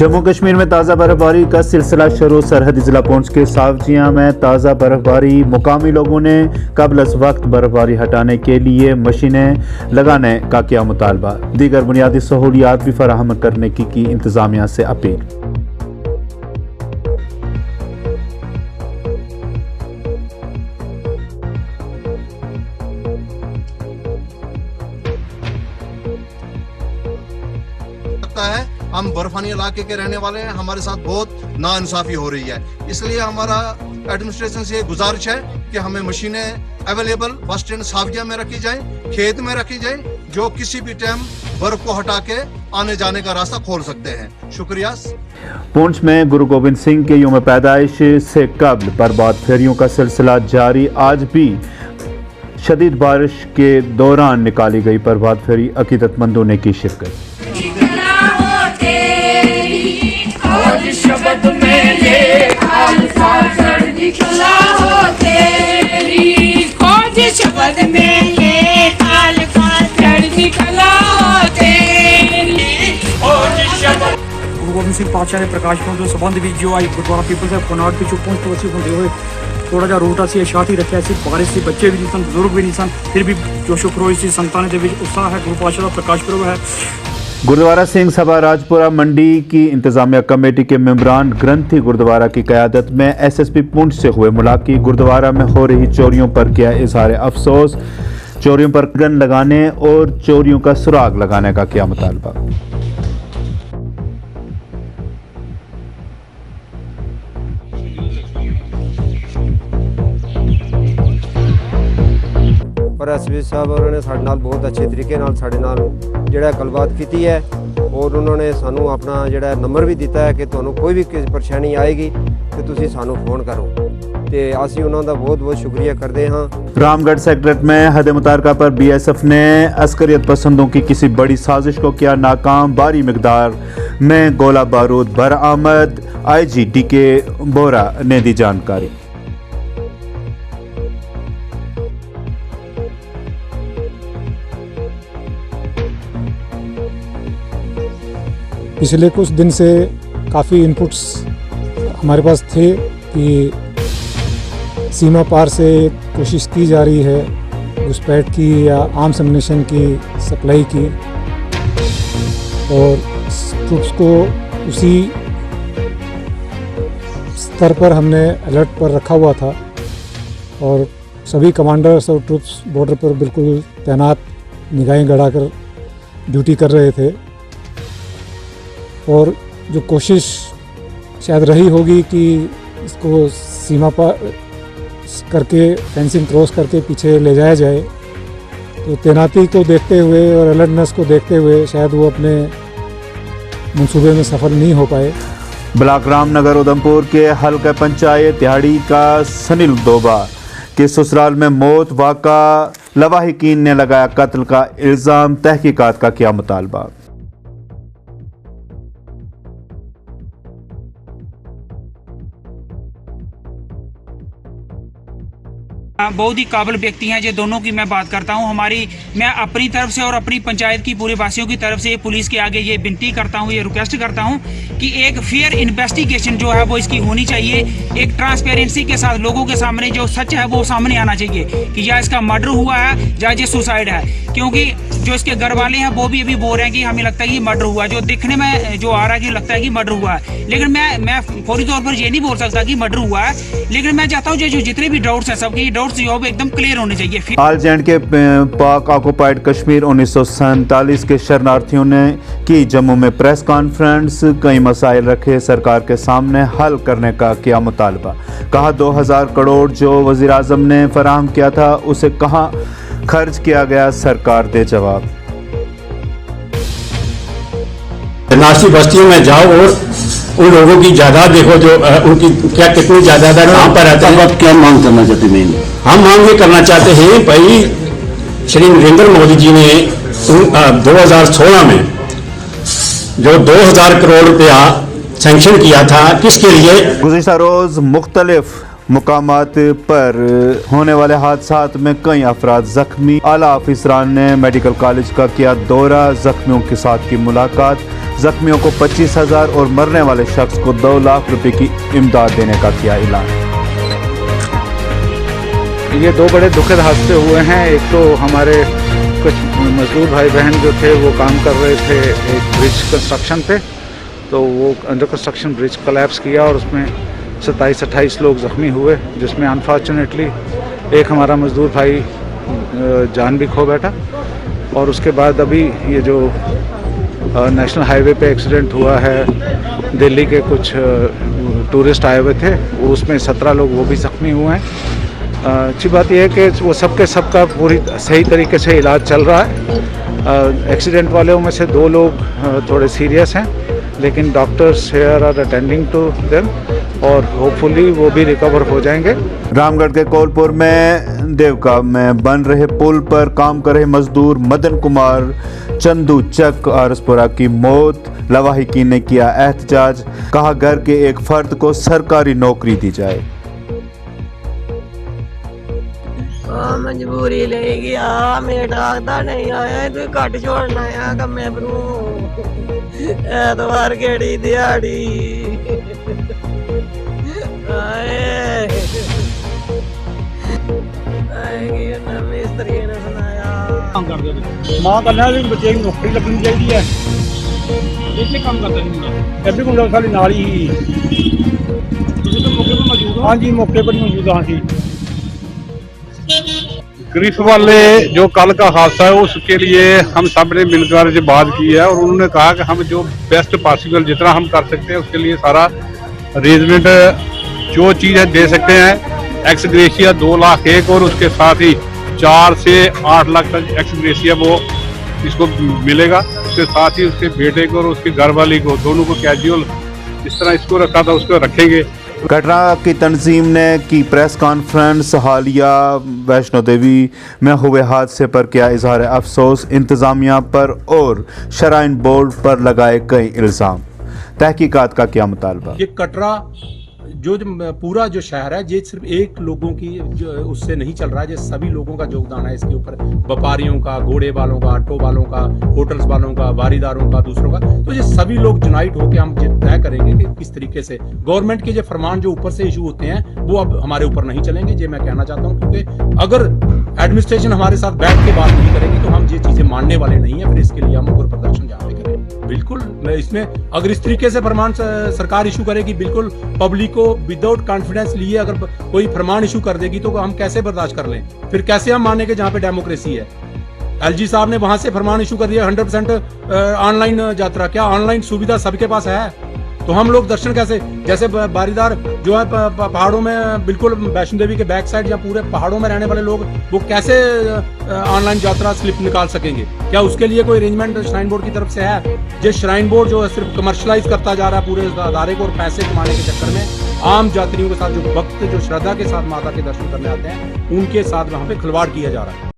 जम्मू कश्मीर में ताज़ा बर्फबारी का सिलसिला शुरू। सरहदी जिला पुंछ के सावजिया में ताज़ा बर्फबारी। मुकामी लोगों ने कबल अज़ वक्त बर्फबारी हटाने के लिए मशीनें लगाने का किया मुतालबा। दीगर बुनियादी सहूलियात भी फराहम करने की इंतज़ामिया से अपील। है हम बर्फानी इलाके के रहने वाले हैं, हमारे साथ बहुत नाइंसाफी हो रही है। इसलिए हमारा एडमिनिस्ट्रेशन से गुजारिश है कि हमें मशीनें अवेलेबल बस स्टैंड सावजिया में रखी जाएं, खेत में रखी जाएं, जो किसी भी टाइम बर्फ को हटा के आने जाने का रास्ता खोल सकते हैं। शुक्रिया। पुंछ में गुरु गोबिंद सिंह के यौम पैदाइश से कबल प्रभात फेरियों का सिलसिला जारी। आज भी शदीद बारिश के दौरान निकाली गई प्रभात फेरी, अकीदतमंदों ने की शिरकत। शब्द में ये निकला हो तेरी, खोज शब्द में ये निकला हो तेरी, खोज शब्द। गुरु गोबिंद सिंह पातशाह ने प्रकाश पुंछ संबंध भी जो आई गुरुद्वारा पीपल साहब कोनाट पिछू पुंछ तो वसी होंदे हुए थोड़ा जा रूट असी शात ही रखा सी। बारिश से बच्चे भी नहीं सन, बुजुर्ग भी नहीं सन, फिर भी जोशो खरोश सी संतान के उत्साह है। गुरु पातशाह का प्रकाश पर्व है। गुरुद्वारा सिंह सभा राजपुरा मंडी की इंतजामिया कमेटी के मेंबरान ग्रंथी गुरुद्वारा की क़यादत में एसएसपी पुंछ से हुए मुलाकात। गुरुद्वारा में हो रही चोरियों पर किया इजहार अफसोस। चोरियों पर गन लगाने और चोरियों का सुराग लगाने का किया मुतालबा। पर एसपी साहब उन्होंने साढ़े नाल बहुत अच्छे तरीके नाल साढ़े नाल जिहड़ा गलबात की है और उन्होंने सानू अपना जिहड़ा नंबर भी दिता है कि तुहानू कोई भी परेशानी आएगी तो तुसी सानू फोन करो, ते असीं उन्हां दा बहुत बहुत शुक्रिया करते हाँ। रामगढ़ सेक्रेट में हद मुतारका पर बीएसएफ ने अस्करियत पसंदों की किसी बड़ी साजिश को किया नाकाम। भारी मिकदार में गोला बारूद बरामद। आईजी डीके बोरा ने दी जानकारी। पिछले कुछ दिन से काफ़ी इनपुट्स हमारे पास थे कि सीमा पार से कोशिश की जा रही है घुसपैठ की या आर्म्स एम्युनिशन की सप्लाई की, और ट्रूप्स को उसी स्तर पर हमने अलर्ट पर रखा हुआ था और सभी कमांडर्स और ट्रूप्स बॉर्डर पर बिल्कुल तैनात निगाहें गड़ाकर ड्यूटी कर रहे थे। और जो कोशिश शायद रही होगी कि इसको सीमा पार करके फेंसिंग क्रॉस करके पीछे ले जाया जाए, तो तैनाती को देखते हुए और अलर्टनेस को देखते हुए शायद वो अपने मंसूबे में सफल नहीं हो पाए। ब्लॉक रामनगर उधमपुर के हल्का पंचायत तिहाड़ी का सनील दोबा के ससुराल में मौत। वाक़ा लवाहिकीन ने लगाया कत्ल का इल्ज़ाम। तहकीकात का किया मुतालबा। बहुत ही काबिल व्यक्ति हैं ये दोनों की मैं बात करता हूं। मैं अपनी तरफ से और अपनी पंचायत की पूरे वासियों की तरफ से पुलिस के आगे ये विनती करता हूं, ये रिक्वेस्ट करता हूं कि एक फेयर इन्वेस्टिगेशन जो है वो इसकी होनी चाहिए। एक ट्रांसपेरेंसी के साथ लोगों के सामने जो सच है वो सामने आना चाहिए कि या इसका मर्डर हुआ है या ये सुसाइड है, क्योंकि जो इसके घर वाले हैं वो भी अभी बोल रहे हैं कि हमें लगता है कि मर्डर हुआ है। जो दिखने में जो आ रहा है कि लगता है कि मर्डर हुआ है, लेकिन मैं फौरी तौर पर ये नहीं बोल सकता कि मर्डर हुआ है, लेकिन मैं चाहता हूँ जो जितने भी डाउट्स हैं सबके डाउट्स जो है एकदम क्लियर होने चाहिए। आल एंड के पाक ऑक्युपाइड कश्मीर 1947 के शरणार्थियों ने की जम्मू में प्रेस कॉन्फ्रेंस। कई मसाइल रखे सरकार के सामने, हल करने का किया मुतालबा। कहा 2000 करोड़ जो वज़ीर आज़म ने फराहम किया था उसे कहाँ खर्च किया गया, सरकार दे जवाब। नासी बस्तियों में जाओ और उन लोगों की जायदाद देखो, जो उनकी क्या कितनी जायदाद है, कहाँ पर रहते हैं। क्या मांग करना चाहते हैं? हम मांग ये करना चाहते हैं भाई, श्री नरेंद्र मोदी जी ने 2016 में जो 2000 करोड़ रुपया सैंक्शन किया था, किसके लिए? गुज़िश्ता रोज मुख्तलिफ मुकामात पर होने वाले हादसात में कई अफराद जख्मी। आला अफसरान ने मेडिकल कॉलेज का किया दौरा, जख्मियों के साथ की मुलाकात। जख्मियों को 25,000 और मरने वाले शख्स को 2 लाख रुपए की इमदाद देने का किया ऐलान। ये 2 बड़े दुखद हादसे हुए हैं। एक तो हमारे कुछ मजदूर भाई बहन जो थे वो काम कर रहे थे एक ब्रिज कंस्ट्रक्शन पे, तो वो अंडर कंस्ट्रक्शन ब्रिज कोलैप्स किया और उसमें 27-28 लोग ज़ख्मी हुए, जिसमें अनफॉर्चुनेटली एक हमारा मजदूर भाई जान भी खो बैठा। और उसके बाद अभी ये जो नेशनल हाईवे पे एक्सीडेंट हुआ है, दिल्ली के कुछ टूरिस्ट आए हुए थे, उसमें 17 लोग वो भी ज़ख्मी हुए हैं। अच्छी बात यह है कि वो सबका पूरी सही तरीके से इलाज चल रहा है। एक्सीडेंट वालों में से 2 लोग थोड़े सीरियस हैं, लेकिन doctors here are attending to them और होपफुली वो भी रिकवर हो जाएंगे। रामगढ़ के कोलपुर में देवका में बन रहे पुल पर काम कर रहे मजदूर मदन कुमार चंदू चक आरसपुरा की मौत। लवाहिकी ने किया एहतजाज, कहा घर के एक फर्द को सरकारी नौकरी दी जाए। मजबूरी ले गया, मेरे डाकदा नहीं आया, तू कट छोड़ना आया कम्मे परू ऐतवार केड़ी दिहाड़ी मिस्त्री ने सुनाया मां कन्या बच्चे की नौकरी लगनी चाहिए है। इतने काम करता नहीं ऐसे मुंडा खाली नाल ही तो मौके पर मौजूद हो। हाँ जी, मौके पर मौजूद हाँ जी। ग्रीफ वाले जो कल का हादसा है उसके लिए हम सब ने मिलकर जो बात की है और उन्होंने कहा कि हम जो बेस्ट पॉसिबल जितना हम कर सकते हैं उसके लिए सारा अरेंजमेंट जो चीज़ है दे सकते हैं। एक्स ग्रेशिया 2 लाख एक और उसके साथ ही 4 से 8 लाख तक एक्स ग्रेशिया वो इसको मिलेगा। उसके साथ ही उसके बेटे को और उसके घर वाली को दोनों को कैजुअल जिस तरह इसको रखा था उसको रखेंगे। कटरा की तंजीम ने की प्रेस कॉन्फ्रेंस। हालिया वैष्णो देवी में हुए हादसे पर किया इजहार अफसोस। इंतजामिया पर और श्राइन बोर्ड पर लगाए कई इल्ज़ाम। तहकीकात का क्या मुतालबा। ये कटरा जो पूरा जो शहर है ये सिर्फ एक लोगों की जो उससे नहीं चल रहा है, ये सभी लोगों का योगदान है इसके ऊपर। व्यापारियों का, घोड़े वालों का, ऑटो वालों का, होटल्स वालों का, वारीदारों का, दूसरों का। तो ये सभी लोग यूनाइट होकर हम ये तय करेंगे कि किस तरीके से गवर्नमेंट के जो फरमान जो ऊपर से इशू होते हैं वो अब हमारे ऊपर नहीं चलेंगे। ये मैं कहना चाहता हूँ, क्योंकि अगर एडमिनिस्ट्रेशन हमारे साथ बैठ के बात नहीं करेगी तो हम ये चीजें मानने वाले नहीं है। फिर इसके लिए हम ऊपर प्रदर्शन जहाँ पे करें बिल्कुल इसमें अगर इस तरीके से फरमान सरकार इशू करेगी, बिल्कुल पब्लिक को विदाउट कॉन्फिडेंस लिए अगर कोई फरमान इशू कर देगी तो हम कैसे बर्दाश्त कर लें। फिर कैसे हम माने कि जहाँ पे डेमोक्रेसी है। एलजी साहब ने वहां से फरमान इशू कर दिया 100% ऑनलाइन यात्रा। क्या ऑनलाइन सुविधा सबके पास है? तो हम लोग दर्शन कैसे, जैसे बारीदार जो है पहाड़ों में बिल्कुल वैष्णो देवी के बैक साइड या पूरे पहाड़ों में रहने वाले लोग वो कैसे ऑनलाइन यात्रा स्लिप निकाल सकेंगे? क्या उसके लिए कोई अरेंजमेंट श्राइन बोर्ड की तरफ से है? ये श्राइन बोर्ड जो है सिर्फ कमर्शलाइज करता जा रहा है पूरे अदारे को और पैसे कमाने के चक्कर में आम यात्रियों के साथ जो भक्त जो श्रद्धा के साथ माता के दर्शन करने आते हैं उनके साथ वहाँ पे खिलवाड़ किया जा रहा है।